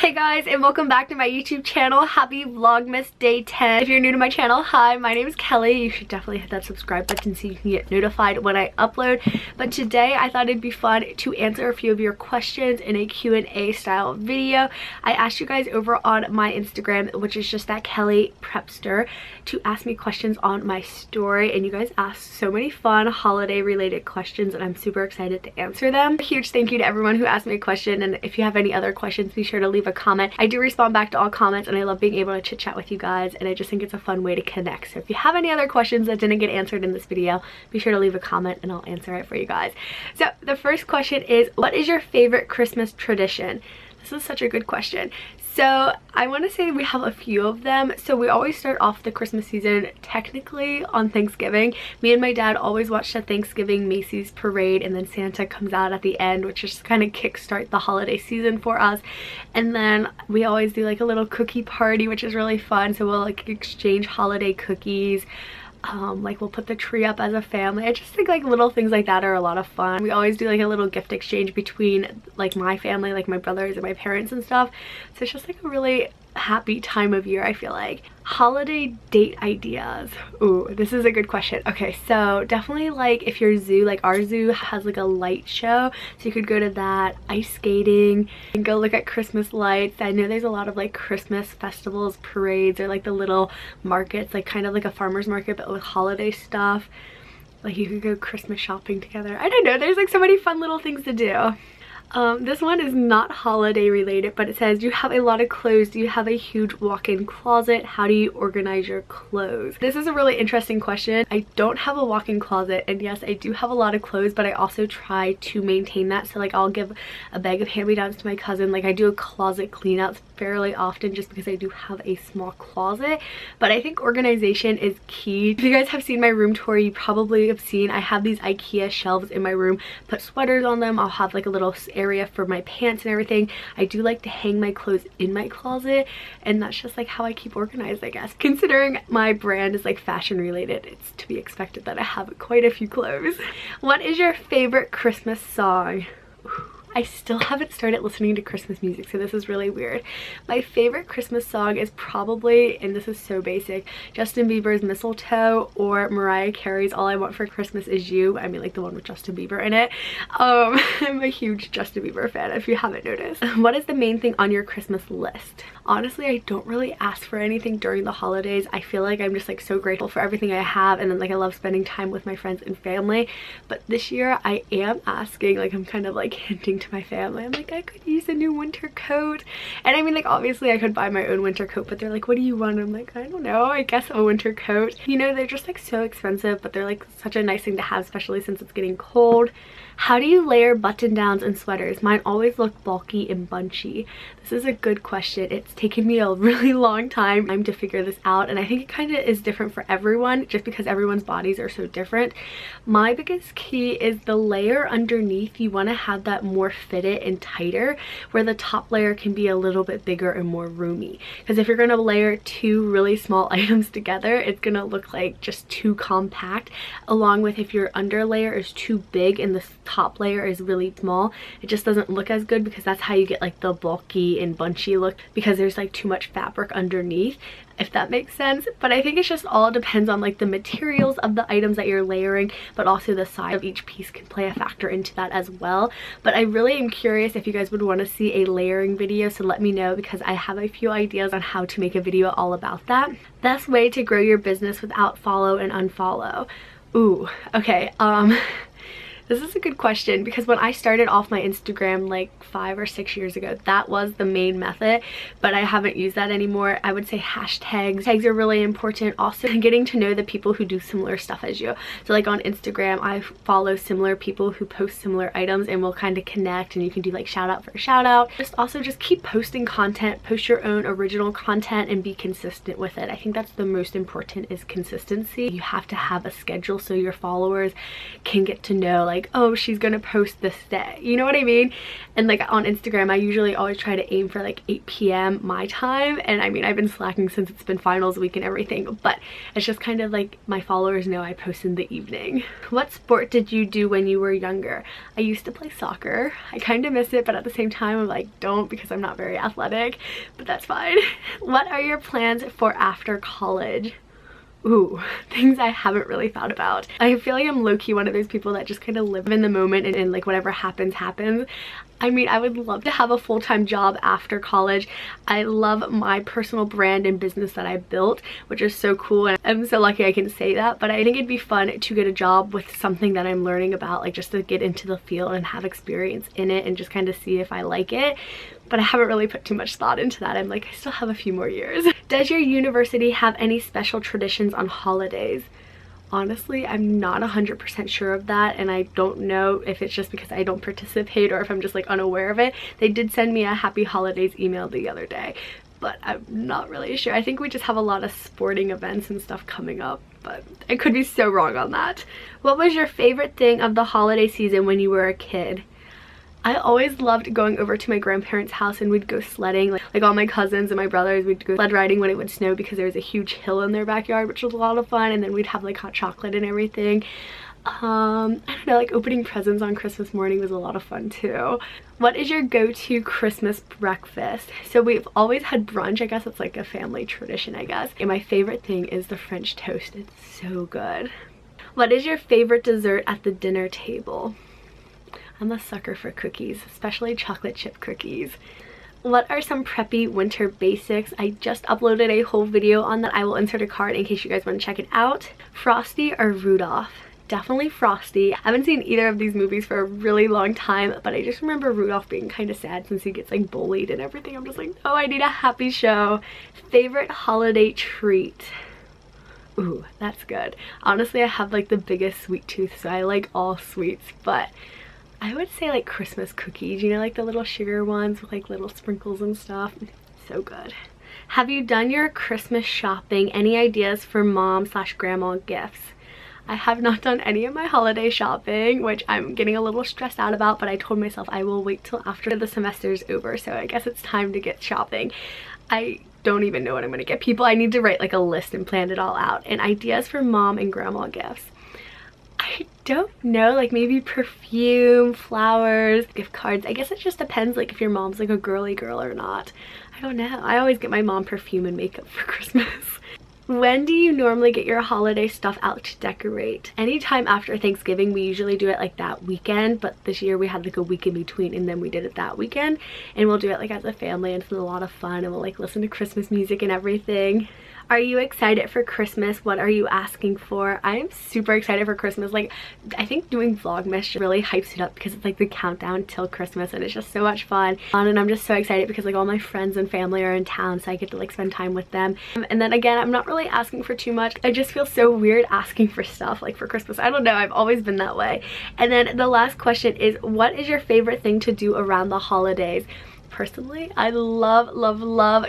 Hey guys, and welcome back to my YouTube channel. Happy Vlogmas Day 10. If you're new to my channel, hi, my name is Kelly. You should definitely hit that subscribe button so you can get notified when I upload. But today I thought it'd be fun to answer a few of your questions in a Q&A style video. I asked you guys over on my Instagram, which is just that Kellyprepster, to ask me questions on my story, and you guys asked so many fun holiday related questions and I'm super excited to answer them. A huge thank you to everyone who asked me a question, and if you have any other questions, be sure to leave a comment. I do respond back to all comments and I love being able to chit chat with you guys, and I just think it's a fun way to connect. So if you have any other questions that didn't get answered in this video, be sure to leave a comment and I'll answer it for you guys. So the first question is, what is your favorite Christmas tradition? This is such a good question. So I want to say we have a few of them. So we always start off the Christmas season technically on Thanksgiving. Me and my dad always watch the Thanksgiving Macy's parade, and then Santa comes out at the end, which just kind of kickstart the holiday season for us. And then we always do like a little cookie party, which is really fun. So we'll like exchange holiday cookies. Like we'll put the tree up as a family. I just think like little things like that are a lot of fun. We always do like a little gift exchange between like my family, like my brothers and my parents and stuff. So it's just like a really happy time of year, I feel like. Holiday date ideas. Ooh, this is a good question. Okay, so definitely like if your zoo, like our zoo has like a light show, so you could go to that, ice skating, and go look at Christmas lights. I know there's a lot of like Christmas festivals, parades, or like the little markets, like kind of like a farmer's market but with holiday stuff. Like you could go Christmas shopping together. I don't know, there's like so many fun little things to do. This one is not holiday related, but it says, you have a lot of clothes. Do you have a huge walk-in closet? How do you organize your clothes? This is a really interesting question. I don't have a walk-in closet, and yes, I do have a lot of clothes, but I also try to maintain that. So like I'll give a bag of hand-me-downs to my cousin. Like I do a closet clean out fairly often just because I do have a small closet, but I think organization is key. If you guys have seen my room tour, you probably have seen I have these IKEA shelves in my room, put sweaters on them. I'll have like a little area for my pants and everything. I do like to hang my clothes in my closet, and that's just like how I keep organized, I guess. Considering my brand is like fashion related, it's to be expected that I have quite a few clothes. What is your favorite Christmas song? I still haven't started listening to Christmas music, so this is really weird. My favorite Christmas song is probably, and this is so basic, Justin Bieber's Mistletoe or Mariah Carey's All I Want for Christmas Is You. I mean like the one with Justin Bieber in it. I'm a huge Justin Bieber fan if you haven't noticed. What is the main thing on your Christmas list? Honestly, I don't really ask for anything during the holidays. I feel like I'm just like so grateful for everything I have, and then like I love spending time with my friends and family. But this year I am asking, like I'm kind of like hinting to my family. I'm like, I could use a new winter coat. And I mean like obviously I could buy my own winter coat, but they're like, what do you want? I'm like, I don't know, I guess a winter coat. You know, they're just like so expensive, but they're like such a nice thing to have, especially since it's getting cold. How do you layer button downs and sweaters? Mine always look bulky and bunchy. This is a good question. It's taken me a really long time to figure this out, and I think it kind of is different for everyone just because everyone's bodies are so different. My biggest key is the layer underneath. You want to have that more fitted and tighter, where the top layer can be a little bit bigger and more roomy, because if you're going to layer two really small items together, it's going to look like just too compact, along with if your under layer is too big and the top layer is really small, it just doesn't look as good, because that's how you get like the bulky and bunchy look, because there's like too much fabric underneath, if that makes sense. But I think it's just all depends on like the materials of the items that you're layering, but also the size of each piece can play a factor into that as well. But I really am curious if you guys would want to see a layering video, so let me know, because I have a few ideas on how to make a video all about that. Best way to grow your business without follow and unfollow. Ooh, okay, this is a good question, because when I started off my Instagram like 5 or 6 years ago, that was the main method, but I haven't used that anymore. I would say hashtags. Tags are really important. Also getting to know the people who do similar stuff as you. So like on Instagram, I follow similar people who post similar items, and we'll kind of connect, and you can do like shout out for a shout out. Just keep posting content, post your own original content, and be consistent with it. I think that's the most important, is consistency. You have to have a schedule so your followers can get to know like like, oh, she's gonna post this day, you know what I mean? And like on Instagram I usually always try to aim for like 8 p.m. my time, and I mean I've been slacking since it's been finals week and everything, but it's just kind of like my followers know I post in the evening. What sport did you do when you were younger? I used to play soccer. I kind of miss it, but at the same time I'm like, don't, because I'm not very athletic, but that's fine. What are your plans for after college? Ooh, things I haven't really thought about. I feel like I'm low-key one of those people that just kind of live in the moment, and like whatever happens happens. I mean, I would love to have a full-time job after college. I love my personal brand and business that I built, which is so cool, and I'm so lucky I can say that. But I think itd be fun to get a job with something that I'm learning about, like just to get into the field and have experience in it and just kind of see if I like it. But I haven't really put too much thought into that. I'm like, I still have a few more years. Does your university have any special traditions on holidays? Honestly, I'm not 100% sure of that, and I don't know if it's just because I don't participate or if I'm just like unaware of it. They did send me a happy holidays email the other day, but I'm not really sure. I think we just have a lot of sporting events and stuff coming up, but I could be so wrong on that. What was your favorite thing of the holiday season when you were a kid? I always loved going over to my grandparents' house, and we'd go sledding. Like all my cousins and my brothers, we'd go sled riding when it would snow because there was a huge hill in their backyard, which was a lot of fun. And then we'd have like hot chocolate and everything. I don't know, like opening presents on Christmas morning was a lot of fun too. What is your go-to Christmas breakfast? So we've always had brunch. I guess it's like a family tradition, I guess. And my favorite thing is the French toast. It's so good. What is your favorite dessert at the dinner table? I'm a sucker for cookies, especially chocolate chip cookies. What are some preppy winter basics? I just uploaded a whole video on that. I will insert a card in case you guys want to check it out. Frosty or Rudolph? Definitely Frosty. I haven't seen either of these movies for a really long time, but I just remember Rudolph being kind of sad since he gets like bullied and everything. I'm just like, oh, I need a happy show. Favorite holiday treat? Ooh, that's good. Honestly, I have like the biggest sweet tooth, so I like all sweets, but I would say like Christmas cookies, you know, like the little sugar ones with like little sprinkles and stuff. So good. Have you done your Christmas shopping? Any ideas for mom/grandma gifts? I have not done any of my holiday shopping, which I'm getting a little stressed out about, but I told myself I will wait till after the semester's over, so I guess it's time to get shopping. I don't even know what I'm gonna get people. I need to write like a list and plan it all out. And ideas for mom and grandma gifts. I don't know, like maybe perfume, flowers, gift cards. I guess it just depends like if your mom's like a girly girl or not. I don't know. I always get my mom perfume and makeup for Christmas. When do you normally get your holiday stuff out to decorate? Anytime after Thanksgiving. We usually do it like that weekend, but this year we had like a week in between, and then we did it that weekend, and we'll do it like as a family, and it's a lot of fun, and we'll like listen to Christmas music and everything. Are you excited for Christmas? What are you asking for? I am super excited for Christmas. Like, I think doing Vlogmas really hypes it up because it's like the countdown till Christmas, and it's just so much fun. And I'm just so excited because like all my friends and family are in town, so I get to like spend time with them. And then again, I'm not really asking for too much. I just feel so weird asking for stuff like for Christmas. I don't know, I've always been that way. And then the last question is, what is your favorite thing to do around the holidays? Personally, I love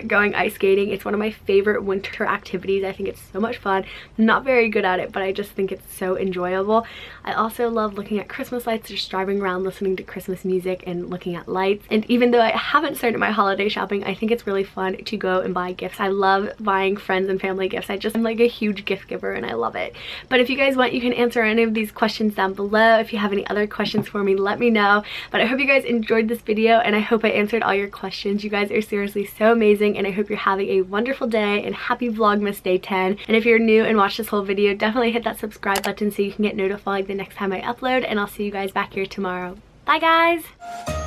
going ice skating. It's one of my favorite winter activities. I think it's so much fun. I'm not very good at it, but I just think it's so enjoyable. I also love looking at Christmas lights, just driving around listening to Christmas music and looking at lights. And even though I haven't started my holiday shopping, I think it's really fun to go and buy gifts. I love buying friends and family gifts. I'm like a huge gift giver, and I love it. But if you guys want, you can answer any of these questions down below. If you have any other questions for me, let me know. But I hope you guys enjoyed this video, and I hope I answered all your questions. You guys are seriously so amazing, and I hope you're having a wonderful day, and happy Vlogmas Day 10. And if you're new and watched this whole video, definitely hit that subscribe button so you can get notified the next time I upload, and I'll see you guys back here tomorrow. Bye guys!